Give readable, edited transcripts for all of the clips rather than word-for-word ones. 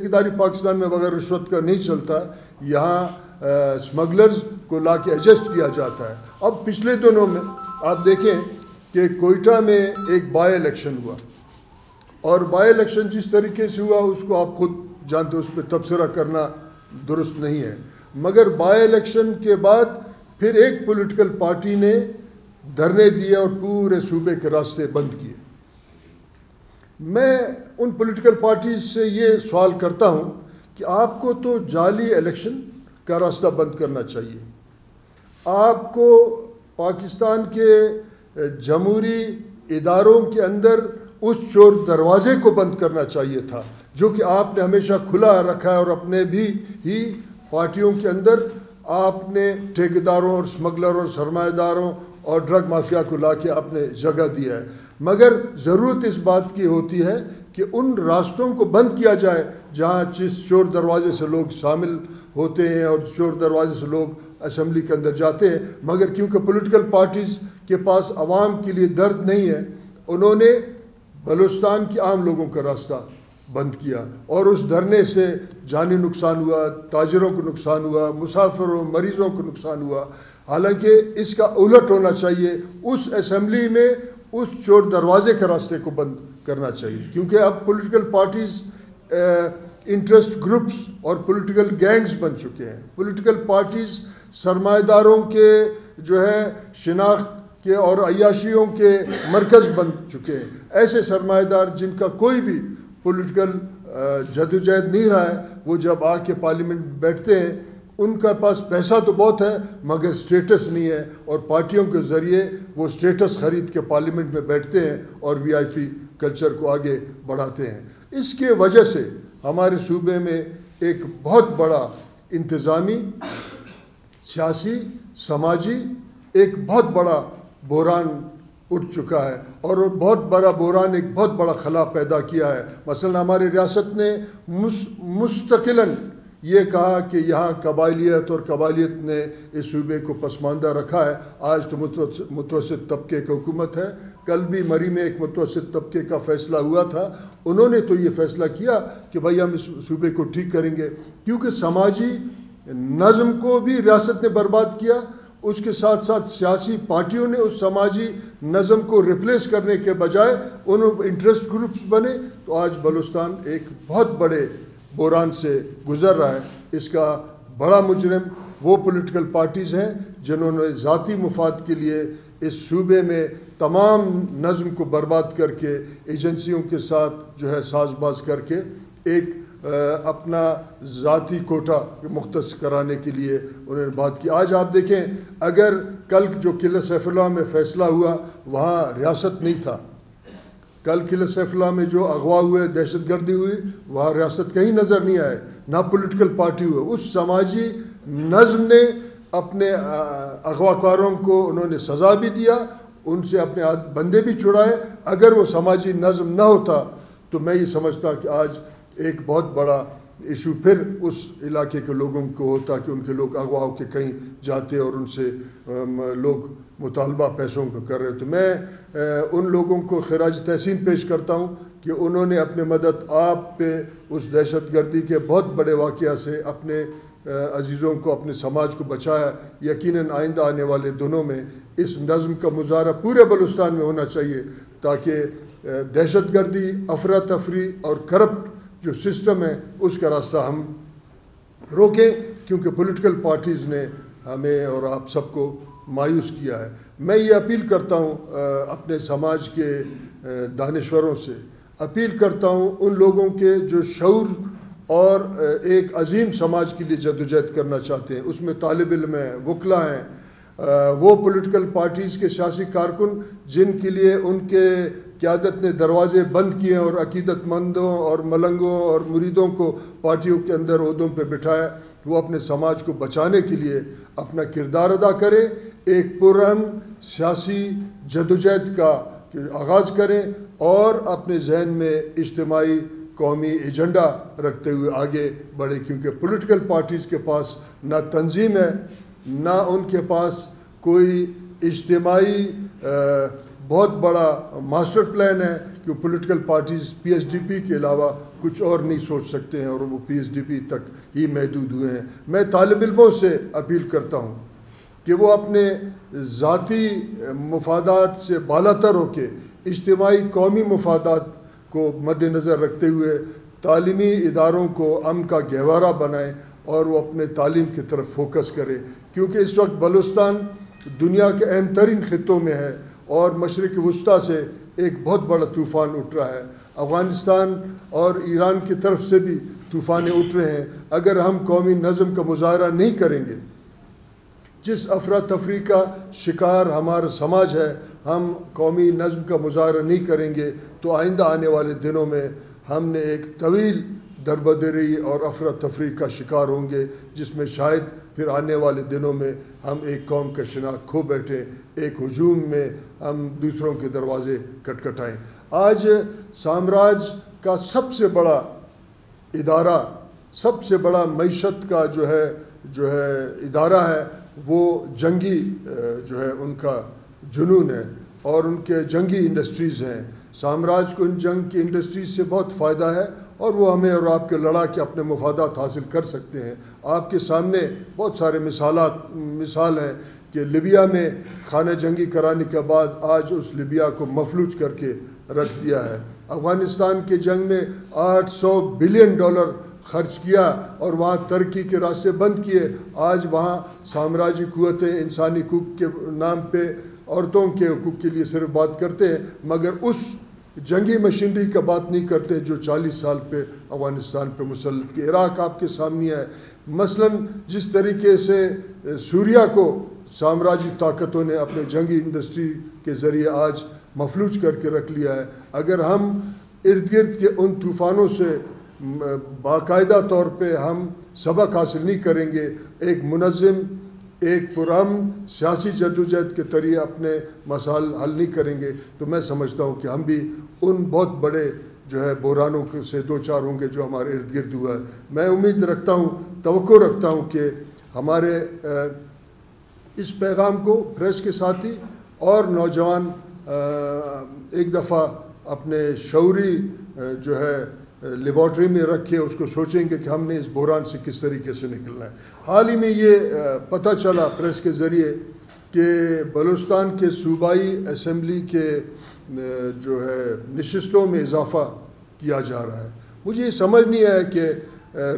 ٹھیکیداری پاکستان میں بغیر رشوت کا نہیں چلتا، یہاں اسمگلرز کو لا کے ایڈجسٹ کیا جاتا ہے۔ اب پچھلے دنوں میں آپ دیکھیں کہ کوئٹہ میں ایک بائی الیکشن ہوا، اور بائی الیکشن جس طریقے سے ہوا اس کو آپ خود جانتے اس پہ تبصرہ کرنا درست نہیں ہے، مگر بائی الیکشن کے بعد پھر ایک پولیٹیکل پارٹی نے دھرنے دیے اور پورے صوبے کے راستے بند کیے۔ میں ان پولیٹیکل پارٹیز سے یہ سوال کرتا ہوں کہ آپ کو تو جعلی الیکشن کا راستہ بند کرنا چاہیے، آپ کو پاکستان کے جمہوری اداروں کے اندر اس چور دروازے کو بند کرنا چاہیے تھا جو کہ آپ نے ہمیشہ کھلا رکھا ہے، اور اپنے بھی ہی پارٹیوں کے اندر آپ نے ٹھیکیداروں اور اسمگلر اور سرمایہ داروں اور ڈرگ مافیا کو لا کے آپ نے جگہ دیا ہے۔ مگر ضرورت اس بات کی ہوتی ہے کہ ان راستوں کو بند کیا جائے جہاں جس چور دروازے سے لوگ شامل ہوتے ہیں اور چور دروازے سے لوگ اسمبلی کے اندر جاتے ہیں، مگر کیونکہ پولیٹیکل پارٹیز کے پاس عوام کے لیے درد نہیں ہے، انہوں نے بلوچستان کے عام لوگوں کا راستہ بند کیا، اور اس دھرنے سے جانی نقصان ہوا، تاجروں کو نقصان ہوا، مسافروں مریضوں کو نقصان ہوا۔ حالانکہ اس کا الٹ ہونا چاہیے، اس اسمبلی میں اس چور دروازے کے راستے کو بند کرنا چاہیے، کیونکہ اب پولیٹیکل پارٹیز انٹرسٹ گروپس اور پولیٹیکل گینگز بن چکے ہیں۔ پولیٹیکل پارٹیز سرمایہ داروں کے جو ہے شناخت کے اور عیاشیوں کے مرکز بن چکے ہیں۔ ایسے سرمایہ دار جن کا کوئی بھی پولیٹیکل جدوجہد نہیں رہا ہے، وہ جب آ کے پارلیمنٹ بیٹھتے ہیں ان کا پاس پیسہ تو بہت ہے مگر سٹیٹس نہیں ہے، اور پارٹیوں کے ذریعے وہ سٹیٹس خرید کے پارلیمنٹ میں بیٹھتے ہیں اور وی آئی پی کلچر کو آگے بڑھاتے ہیں۔ اس کے وجہ سے ہمارے صوبے میں ایک بہت بڑا انتظامی، سیاسی، سماجی ایک بہت بڑا بحران اٹھ چکا ہے، اور وہ بہت بڑا بحران ایک بہت بڑا خلا پیدا کیا ہے۔ مثلا ہماری ریاست نے مستقلاً یہ کہا کہ یہاں قبائلیت اور قبائلیت نے اس صوبے کو پسماندہ رکھا ہے۔ آج تو متوسط طبقے کی حکومت ہے، کل بھی مری میں ایک متوسط طبقے کا فیصلہ ہوا تھا، انہوں نے تو یہ فیصلہ کیا کہ بھائی ہم اس صوبے کو ٹھیک کریں گے، کیونکہ سماجی نظم کو بھی ریاست نے برباد کیا، اس کے ساتھ ساتھ سیاسی پارٹیوں نے اس سماجی نظم کو ریپلیس کرنے کے بجائے انہوں انٹرسٹ گروپس بنے، تو آج بلوچستان ایک بہت بڑے بحران سے گزر رہا ہے۔ اس کا بڑا مجرم وہ پولیٹیکل پارٹیز ہیں جنہوں نے ذاتی مفاد کے لیے اس صوبے میں تمام نظم کو برباد کر کے ایجنسیوں کے ساتھ جو ہے ساز باز کر کے ایک اپنا ذاتی کوٹا مختص کرانے کے لیے انہوں نے بات کی۔ آج آپ دیکھیں، اگر کل جو قلعہ سیف اللہ میں فیصلہ ہوا وہاں ریاست نہیں تھا، کل قلعہ سیف اللہ میں جو اغوا ہوئے، دہشت گردی ہوئی، وہاں ریاست کہیں نظر نہیں آئے، نہ پولیٹیکل پارٹی ہوئے۔ اس سماجی نظم نے اپنے اغوا کاروں کو انہوں نے سزا بھی دیا، ان سے اپنے بندے بھی چھڑائے۔ اگر وہ سماجی نظم نہ ہوتا تو میں یہ سمجھتا کہ آج ایک بہت بڑا ایشو پھر اس علاقے کے لوگوں کو ہوتا کہ ان کے لوگ اغوا ہو کے کہیں جاتے اور ان سے لوگ مطالبہ پیسوں کا کر رہے۔ تو میں ان لوگوں کو خراج تحسین پیش کرتا ہوں کہ انہوں نے اپنے مدد آپ پہ اس دہشت گردی کے بہت بڑے واقعہ سے اپنے عزیزوں کو، اپنے سماج کو بچایا۔ یقیناً آئندہ آنے والے دنوں میں اس نظم کا مظاہرہ پورے بلوچستان میں ہونا چاہیے تاکہ دہشت گردی، افراتفری اور کرپٹ جو سسٹم ہے اس کا راستہ ہم روکیں، کیونکہ پولیٹیکل پارٹیز نے ہمیں اور آپ سب کو مایوس کیا ہے۔ میں یہ اپیل کرتا ہوں اپنے سماج کے دانشوروں سے، اپیل کرتا ہوں ان لوگوں کے جو شعور اور ایک عظیم سماج کے لیے جدوجہد کرنا چاہتے ہیں، اس میں طالب علم ہیں، وکلا ہیں، وہ پولیٹیکل پارٹیز کے سیاسی کارکن جن کے لیے ان کے قیادت نے دروازے بند کیے اور عقیدت مندوں اور ملنگوں اور مریدوں کو پارٹیوں کے اندر عہدوں پہ بٹھایا، وہ اپنے سماج کو بچانے کے لیے اپنا کردار ادا کرے، ایک پرامن سیاسی جدوجہد کا آغاز کریں اور اپنے ذہن میں اجتماعی قومی ایجنڈا رکھتے ہوئے آگے بڑھے، کیونکہ پولیٹیکل پارٹیز کے پاس نہ تنظیم ہے، نہ ان کے پاس کوئی اجتماعی بہت بڑا ماسٹر پلان ہے کہ political parties P S D P کے علاوہ کچھ اور نہیں سوچ سکتے ہیں اور وہ پی ایس ڈی پی تک ہی محدود ہوئے ہیں. میں طالب علموں سے اپیل کرتا ہوں کہ وہ اپنے ذاتی مفادات سے بالاتر ہو کے اجتماعی قومی مفادات کو مد نظر رکھتے ہوئے تعلیمی اداروں کو امن کا گہوارہ بنائیں اور وہ اپنے تعلیم کی طرف فوکس کرے، کیونکہ اس وقت بلوچستان دنیا کے اہم ترین خطوں میں ہے اور مشرق وسطیٰ سے ایک بہت بڑا طوفان اٹھ رہا ہے. افغانستان اور ایران کی طرف سے بھی طوفانیں اٹھ رہے ہیں. اگر ہم قومی نظم کا مظاہرہ نہیں کریں گے، جس افراتفری کا شکار ہمارا سماج ہے، ہم قومی نظم کا مظاہرہ نہیں کریں گے تو آئندہ آنے والے دنوں میں ہم نے ایک طویل دربدری اور افراتفری کا شکار ہوں گے، جس میں شاید پھر آنے والے دنوں میں ہم ایک قوم کا شناخت کھو بیٹھیں، ایک ہجوم میں ہم دوسروں کے دروازے کھٹکھٹائیں. آج سامراج کا سب سے بڑا ادارہ، سب سے بڑا معیشت کا جو ہے ادارہ ہے، وہ جنگی جو ہے ان کا جنون ہے اور ان کے جنگی انڈسٹریز ہیں. سامراج کو ان جنگ کی انڈسٹریز سے بہت فائدہ ہے اور وہ ہمیں اور آپ کے لڑا کے اپنے مفادات حاصل کر سکتے ہیں. آپ کے سامنے بہت سارے مثال ہیں کہ لیبیا میں خانہ جنگی کرانے کے بعد آج اس لیبیا کو مفلوج کر کے رکھ دیا ہے. افغانستان کے جنگ میں $800 بلین خرچ کیا اور وہاں ترقی کے راستے بند کیے. آج وہاں سامراجی قوتیں انسانی حقوق کے نام پہ عورتوں کے حقوق کے لیے صرف بات کرتے ہیں، مگر اس جنگی مشینری کا بات نہیں کرتے جو 40 سال پہ افغانستان پہ مسلط کی. عراق آپ کے سامنے ہے. مثلا جس طریقے سے سوریا کو سامراجی طاقتوں نے اپنے جنگی انڈسٹری کے ذریعے آج مفلوج کر کے رکھ لیا ہے. اگر ہم ارد گرد کے ان طوفانوں سے باقاعدہ طور پہ ہم سبق حاصل نہیں کریں گے، ایک منظم، ایک پرامن سیاسی جدوجہد کے ذریعے اپنے مسائل حل نہیں کریں گے، تو میں سمجھتا ہوں کہ ہم بھی ان بہت بڑے جو ہے بحرانوں سے دو چار ہوں گے جو ہمارے ارد گرد ہوا ہے. میں امید رکھتا ہوں، توقع رکھتا ہوں کہ ہمارے اس پیغام کو پریس کے ساتھی اور نوجوان ایک دفعہ اپنے شعوری جو ہے لیبارٹری میں رکھ کے اس کو سوچیں گے کہ ہم نے اس بحران سے کس طریقے سے نکلنا ہے. حال ہی میں یہ پتہ چلا پریس کے ذریعے کہ بلوچستان کے صوبائی اسمبلی کے جو ہے نشستوں میں اضافہ کیا جا رہا ہے. مجھے یہ سمجھ نہیں آیا کہ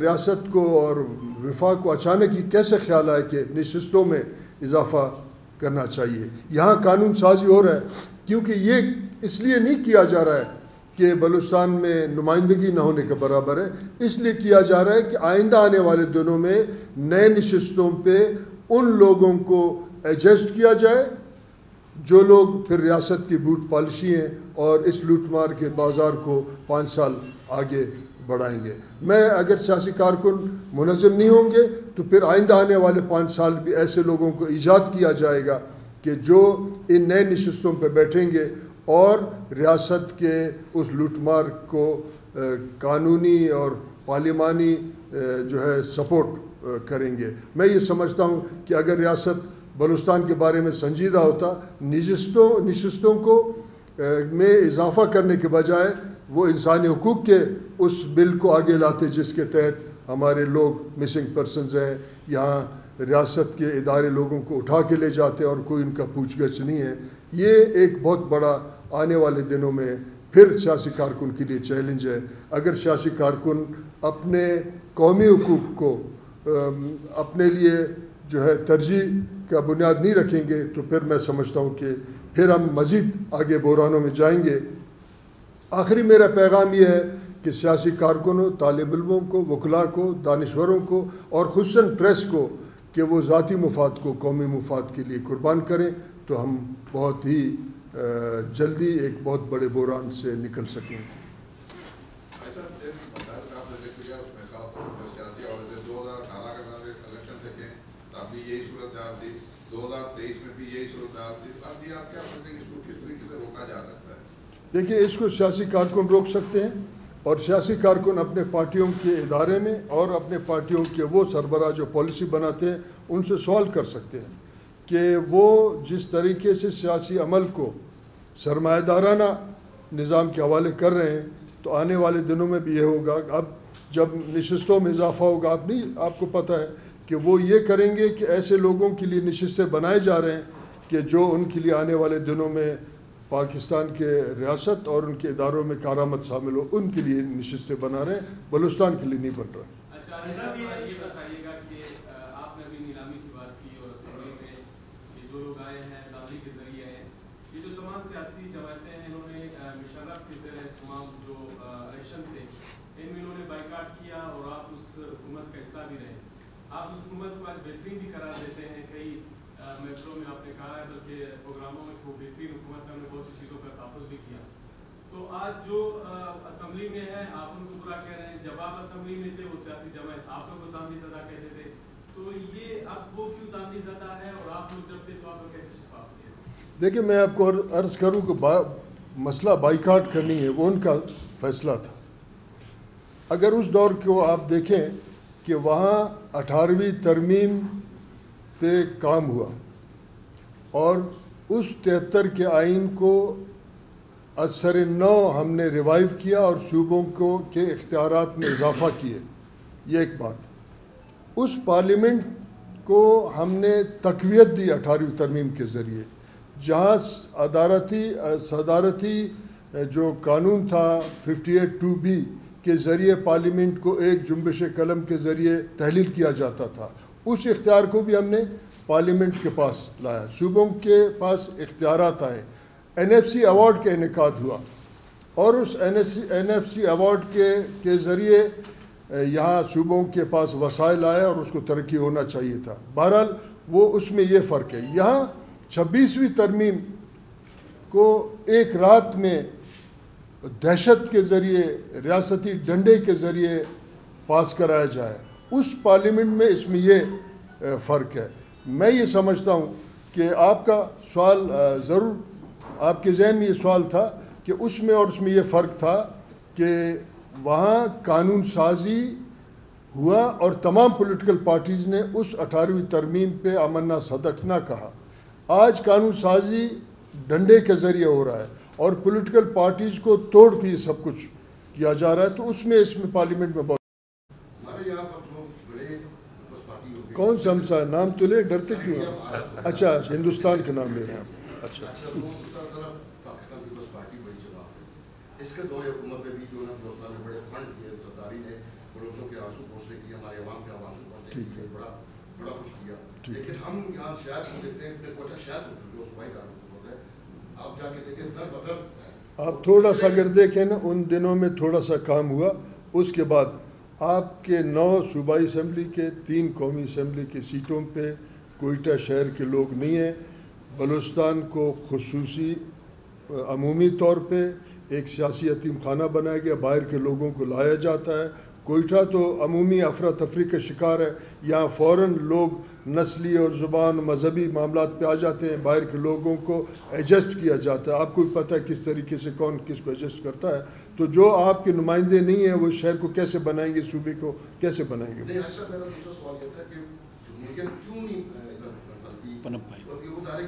ریاست کو اور وفاق کو اچانک ہی کیسے خیال آیا کہ نشستوں میں اضافہ کرنا چاہیے. یہاں قانون سازی ہو رہا ہے، کیونکہ یہ اس لیے نہیں کیا جا رہا ہے کہ بلوچستان میں نمائندگی نہ ہونے کے برابر ہے، اس لیے کیا جا رہا ہے کہ آئندہ آنے والے دنوں میں نئے نشستوں پہ ان لوگوں کو ایڈجسٹ کیا جائے جو لوگ پھر ریاست کی بوٹ پالشی ہیں اور اس لوٹ مار کے بازار کو 5 سال آگے بڑھائیں گے. میں اگر سیاسی کارکن منظم نہیں ہوں گے تو پھر آئندہ آنے والے 5 سال بھی ایسے لوگوں کو ایجاد کیا جائے گا کہ جو ان نئے نشستوں پہ بیٹھیں گے اور ریاست کے اس لوٹ مار کو قانونی اور پارلیمانی جو ہے سپورٹ کریں گے. میں یہ سمجھتا ہوں کہ اگر ریاست بلوچستان کے بارے میں سنجیدہ ہوتا، نشستوں کو میں اضافہ کرنے کے بجائے وہ انسانی حقوق کے اس بل کو آگے لاتے جس کے تحت ہمارے لوگ مسنگ پرسنز ہیں، یہاں ریاست کے ادارے لوگوں کو اٹھا کے لے جاتے اور کوئی ان کا پوچھ گچھ نہیں ہے. یہ ایک بہت بڑا آنے والے دنوں میں پھر سیاسی کارکن کے لیے چیلنج ہے. اگر سیاسی کارکن اپنے قومی حقوق کو اپنے لیے جو ہے ترجیح کا بنیاد نہیں رکھیں گے تو پھر میں سمجھتا ہوں کہ پھر ہم مزید آگے بحرانوں میں جائیں گے. آخری میرا پیغام یہ ہے کہ سیاسی کارکنوں، طالب علموں کو، وکلاء کو، دانشوروں کو اور خصوصاً پریس کو کہ وہ ذاتی مفاد کو قومی مفاد کے لیے قربان کریں تو ہم بہت ہی جلدی ایک بہت بڑے بحران سے نکل سکیں. دیکھیے، اس کو سیاسی کارکن روک سکتے ہیں اور سیاسی کارکن اپنے پارٹیوں کے ادارے میں اور اپنے پارٹیوں کے وہ سربراہ جو پالیسی بناتے ہیں ان سے سوال کر سکتے ہیں کہ وہ جس طریقے سے سیاسی عمل کو سرمایہ دارانہ نظام کے حوالے کر رہے ہیں، تو آنے والے دنوں میں بھی یہ ہوگا. اب جب نشستوں میں اضافہ ہوگا، آپ کو پتہ ہے کہ وہ یہ کریں گے کہ ایسے لوگوں کے لیے نشستیں بنائے جا رہے ہیں کہ جو ان کے لیے آنے والے دنوں میں پاکستان کے ریاست اور ان کے اداروں میں کارآمد شامل ہو، ان کے لیے نشستیں بنا رہے ہیں، بلوچستان کے لیے نہیں بن رہا. اچھا یہ بتائیے گا کہ آپ نے ابھی نیلامی کی بات کی اور اسمبلی میں کہ جو لوگ آئے ہیں داخلی کے ذریعے ہیں، یہ جو تمام سیاسی جماعتیں ہیں انہوں نے مشرف کے زیر تمام جو الیکشن تھے ان میں انہوں نے بائیکاٹ کیا اور آپ اس حکومت کا حصہ بھی رہے. آپ اس حکومت کو آج بہترین بھی قرار دیتے ہیں، کئی محفلوں میں آپ نے کہا ہے، بلکہ پروگراموں میں وہ بہترین حکومت ہے، ہم نے بہت سی چیزوں کا تحفظ بھی کیا. تو آج جو اسمبلی میں ہے آپ ان کو برا کہہ رہے ہیں، جب آپ اسمبلی میں تھے وہ سیاسی جماعت آپ لوگ کو تانبی زدہ کہتے تھے، تو یہ اب وہ کیوں تانبی زدہ ہے اور آپ لوگ جب تھے تو آپ لوگ کیسے شفاف تھے؟ دیکھیں میں آپ کو عرض کروں کہ مسئلہ بائیکاٹ کرنی ہے وہ ان کا فیصلہ تھا. اگر اس دور کو آپ دیکھیں کہ وہاں 18ویں ترمیم پہ کام ہوا اور اس 73 کے آئین کو اثر نو ہم نے ریوائیو کیا اور صوبوں کے اختیارات میں اضافہ کیے. یہ ایک بات. اس پارلیمنٹ کو ہم نے تقویت دی 18ویں ترمیم کے ذریعے، جہاں صدارتی جو قانون تھا 58(2)B کے ذریعے پارلیمنٹ کو ایک جنبش قلم کے ذریعے تحلیل کیا جاتا تھا. اس اختیار کو بھی ہم نے پارلیمنٹ کے پاس لایا، صوبوں کے پاس اختیارات آئے. NFC ایوارڈ کا انعقاد ہوا اور اس NFC ایوارڈ کے ذریعے یہاں صوبوں کے پاس وسائل آئے اور اس کو ترقی ہونا چاہیے تھا. بہرحال وہ اس میں یہ فرق ہے. یہاں 26ویں ترمیم کو ایک رات میں دہشت کے ذریعے، ریاستی ڈنڈے کے ذریعے پاس کرایا جائے. اس پارلیمنٹ میں اس میں یہ فرق ہے. میں یہ سمجھتا ہوں کہ آپ کا سوال ضرور آپ کے ذہن میں یہ سوال تھا کہ اس میں اور اس میں یہ فرق تھا کہ وہاں قانون سازی ہوا اور تمام پولیٹیکل پارٹیز نے اس 18ویں ترمیم پہ آمنا صدق نہ کہا. آج قانون سازی ڈنڈے کے ذریعے ہو رہا ہے اور پولیٹیکل پارٹیز کو توڑ کے یہ سب کچھ کیا جا رہا ہے. تو اس میں پارلیمنٹ میں بہت کون سا ہم سا نام تو لے، ڈرتے کیوں؟ اچھا ہندوستان کا نام لے رہے ہیں. اچھا اس کے دور حکومت میں بھی جو ہے ہندوستان میں بڑے فنڈ کیے، سرداری نے بلوچوں کے آنسو پوچھنے کی، ہمارے عوام کے آنسو پوچھنے کی بڑا کچھ کیا. لیکن ہم یہاں شاید دیکھتے ہیں کہ کوٹا شاید جو صوبائی دار حکومت ہے، آپ جا کے دیکھیں در بدر. آپ تھوڑا سا اگر دیکھیں نا ان دنوں میں تھوڑا سا کام ہوا. اس کے بعد آپ کے 9 صوبائی اسمبلی کے 3 قومی اسمبلی کی سیٹوں پہ کوئٹہ شہر کے لوگ نہیں ہیں. بلوچستان کو خصوصی عمومی طور پہ ایک سیاسی یتیم خانہ بنایا گیا، باہر کے لوگوں کو لایا جاتا ہے. کوئٹہ تو عمومی افراتفری کا شکار ہے. یہاں فوراً لوگ نسلی اور زبان مذہبی معاملات پہ آ جاتے ہیں، باہر کے لوگوں کو ایڈجسٹ کیا جاتا ہے. آپ کو بھی پتہ ہے کس طریقے سے کون کس کو ایڈجسٹ کرتا ہے. تو جو آپ کے نمائندے نہیں ہیں وہ شہر کو کیسے بنائیں گے، صوبے کو کیسے بنائیں گے؟ میرا دوسرا سوال یہ تھا کہ جمہوریت کیوں نہیں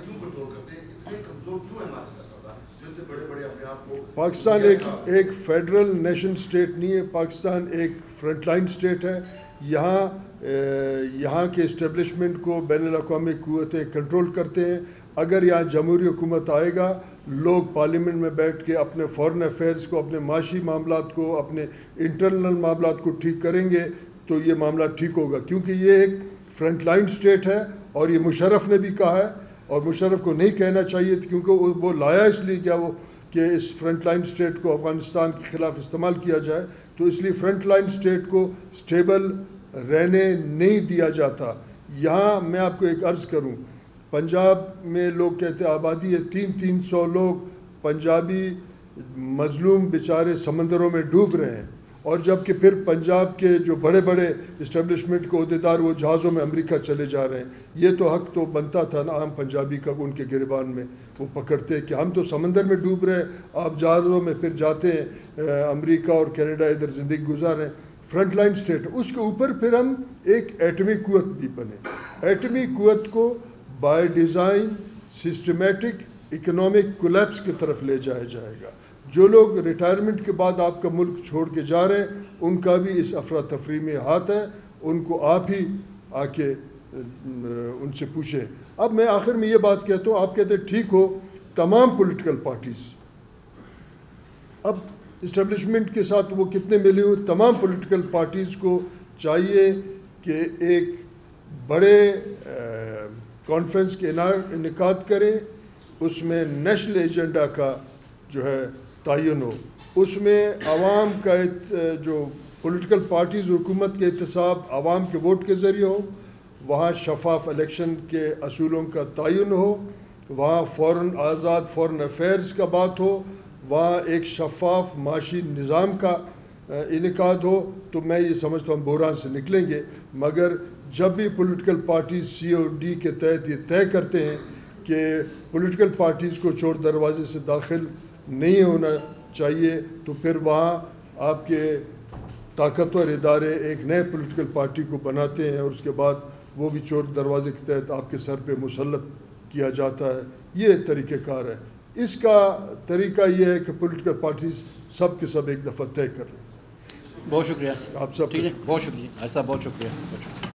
کیوں کنٹرول کرتے ہیں، اتنے کمزور کیوں ہے ہمارے سیاستدان جو اتنے بڑے بڑے اپنے آپ کو. پاکستان ایک فیڈرل نیشن سٹیٹ نہیں ہے. پاکستان ایک فرنٹ لائن سٹیٹ ہے. یہاں کے اسٹیبلشمنٹ کو بین الاقوامی قوتیں کنٹرول کرتے ہیں. اگر یہاں جمہوری حکومت آئے گا، لوگ پارلیمنٹ میں بیٹھ کے اپنے فارن افیئرز کو، اپنے معاشی معاملات کو، اپنے انٹرنل معاملات کو ٹھیک کریں گے تو یہ معاملہ ٹھیک ہوگا. کیونکہ یہ ایک فرنٹ لائن سٹیٹ ہے اور یہ مشرف نے بھی کہا ہے، اور مشرف کو نہیں کہنا چاہیے کیونکہ وہ لایا اس لیے کیا وہ کہ اس فرنٹ لائن سٹیٹ کو افغانستان کے خلاف استعمال کیا جائے. تو اس لیے فرنٹ لائن سٹیٹ کو سٹیبل رہنے نہیں دیا جاتا. یہاں میں آپ کو ایک عرض کروں، پنجاب میں لوگ کہتے ہیں آبادی ہے 300 لوگ پنجابی مظلوم بیچارے سمندروں میں ڈوب رہے ہیں، اور جبکہ پھر پنجاب کے جو بڑے بڑے اسٹیبلشمنٹ کے عہدیدار وہ جہازوں میں امریکہ چلے جا رہے ہیں. یہ تو حق تو بنتا تھا نا عام پنجابی کا، ان کے گریبان میں وہ پکڑتے کہ ہم تو سمندر میں ڈوب رہے ہیں، آپ جہازوں میں پھر جاتے ہیں امریکہ اور کینیڈا ادھر زندگی گزار رہے ہیں. فرنٹ لائن سٹیٹ اس کے اوپر پھر ہم ایک ایٹمی قوت بھی بنے. ایٹمی قوت کو by design systematic economic collapse کی طرف لے جایا جائے گا. جو لوگ ریٹائرمنٹ کے بعد آپ کا ملک چھوڑ کے جا رہے ہیں ان کا بھی اس افراتفری میں ہاتھ ہے, ان کو آپ ہی آ کے ان سے پوچھیں. اب میں آخر میں یہ بات کہتا ہوں, آپ کہتے ہیں ٹھیک ہو تمام پولیٹیکل پارٹیز, اب اسٹیبلشمنٹ کے ساتھ وہ کتنے ملے ہوئے, تمام پولیٹیکل پارٹیز کو چاہیے کہ ایک بڑے کانفرنس کے انعقاد کریں, اس میں نیشنل ایجنڈا کا جو ہے تعین ہو, اس میں عوام کا جو پولیٹیکل پارٹیز حکومت کے احتساب عوام کے ووٹ کے ذریعے ہو, وہاں شفاف الیکشن کے اصولوں کا تعین ہو, وہاں آزاد فورن افیئرز کا بات ہو, وہاں ایک شفاف معاشی نظام کا انعقاد ہو, تو میں یہ سمجھتا ہوں بحران سے نکلیں گے. مگر جب بھی پولیٹیکل پارٹیز COD کے تحت یہ طے کرتے ہیں کہ پولیٹیکل پارٹیز کو چور دروازے سے داخل نہیں ہونا چاہیے, تو پھر وہاں آپ کے طاقتور ادارے ایک نئے پولیٹیکل پارٹی کو بناتے ہیں اور اس کے بعد وہ بھی چور دروازے کے تحت آپ کے سر پہ مسلط کیا جاتا ہے. یہ طریقہ کار ہے. اس کا طریقہ یہ ہے کہ پولیٹیکل پارٹیز سب کے سب ایک دفعہ طے کر لیں. بہت شکریہ آپ سب. ٹھیک ہے, بہت شکریہ. ایسا بہت شکریہ.